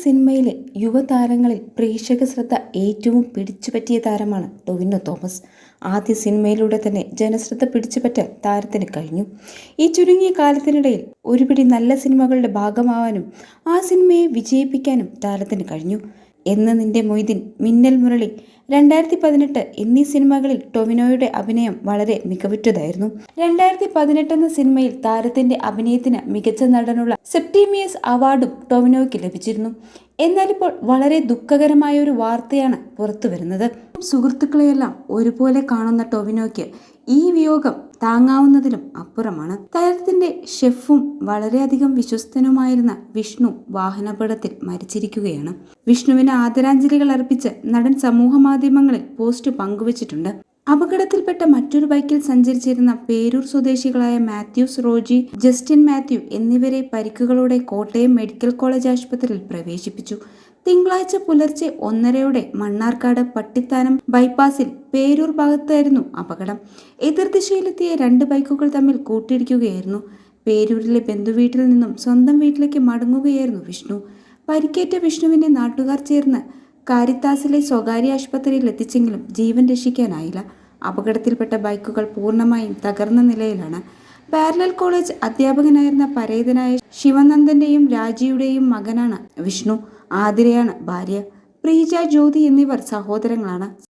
സിനിമയിലെ യുവതാരങ്ങളിൽ പ്രേക്ഷക ശ്രദ്ധ ഏറ്റവും പിടിച്ചുപറ്റിയ താരമാണ് ടൊവിനോ തോമസ്. ആദ്യ സിനിമയിലൂടെ തന്നെ ജനശ്രദ്ധ പിടിച്ചുപറ്റാൻ താരത്തിന് കഴിഞ്ഞു. ഈ ചുരുങ്ങിയ കാലത്തിനിടയിൽ ഒരുപിടി നല്ല സിനിമകളുടെ ഭാഗമാവാനും ആ സിനിമയെ വിജയിപ്പിക്കാനും താരത്തിന് കഴിഞ്ഞു. എന്ന് നിന്റെ മൊയ്തീൻ, മിന്നൽ മുരളി, 2018 എന്നീ സിനിമകളിൽ ടൊവിനോയുടെ അഭിനയം വളരെ മികവുറ്റതായിരുന്നു. 2018 എന്ന സിനിമയിൽ താരത്തിന്റെ അഭിനയത്തിന് മികച്ച നടനുള്ള സെപ്റ്റീമിയസ് അവാർഡും ടൊവിനോയ്ക്ക് ലഭിച്ചിരുന്നു. എന്നാൽ ഇപ്പോൾ വളരെ ദുഃഖകരമായ ഒരു വാർത്തയാണ് പുറത്തു വരുന്നത്. സുഹൃത്തുക്കളെയെല്ലാം ഒരുപോലെ കാണുന്ന ടൊവിനോയ്ക്ക് ഈ വിയോഗം താങ്ങാവുന്നതിലും അപ്പുറമാണ്. താരത്തിന്റെ ഷെഫും വളരെയധികം വിശ്വസ്തനുമായിരുന്ന വിഷ്ണു വാഹനാപകടത്തിൽ മരിച്ചിരിക്കുകയാണ്. വിഷ്ണുവിന് ആദരാഞ്ജലികൾ അർപ്പിച്ച് നടൻ സമൂഹ മാധ്യമങ്ങളിൽ പോസ്റ്റ് പങ്കുവച്ചിട്ടുണ്ട്. അപകടത്തിൽപ്പെട്ട മറ്റൊരു ബൈക്കിൽ സഞ്ചരിച്ചിരുന്ന പേരൂർ സ്വദേശികളായ മാത്യൂസ് റോജി, ജസ്റ്റിൻ മാത്യു എന്നിവരെ പരിക്കുകളോടെ കോട്ടയം മെഡിക്കൽ കോളേജ് ആശുപത്രിയിൽ പ്രവേശിപ്പിച്ചു. തിങ്കളാഴ്ച പുലർച്ചെ 1:30 മണ്ണാർക്കാട് പട്ടിത്താനം ബൈപ്പാസിൽ പേരൂർ ഭാഗത്തായിരുന്നു അപകടം. എതിർദിശയിലെത്തിയ 2 ബൈക്കുകൾ തമ്മിൽ കൂട്ടിയിടിക്കുകയായിരുന്നു. പേരൂരിലെ ബന്ധുവീട്ടിൽ നിന്നും സ്വന്തം വീട്ടിലേക്ക് മടങ്ങുകയായിരുന്നു വിഷ്ണു. പരിക്കേറ്റ വിഷ്ണുവിനെ നാട്ടുകാർ ചേർന്ന് കാരിത്താസിലെ സ്വകാര്യ ആശുപത്രിയിൽ എത്തിച്ചെങ്കിലും ജീവൻ രക്ഷിക്കാനായില്ല. അപകടത്തിൽപ്പെട്ട ബൈക്കുകൾ പൂർണ്ണമായും തകർന്ന നിലയിലാണ്. പാരലൽ കോളേജ് അധ്യാപകനായിരുന്ന പരേതനായ ശിവനന്ദന്റെയും രാജിയുടെയും മകനാണ് വിഷ്ണു. ആതിരയാണ് ഭാര്യ. പ്രീജ, ജ്യോതി എന്നിവർ സഹോദരങ്ങളാണ്.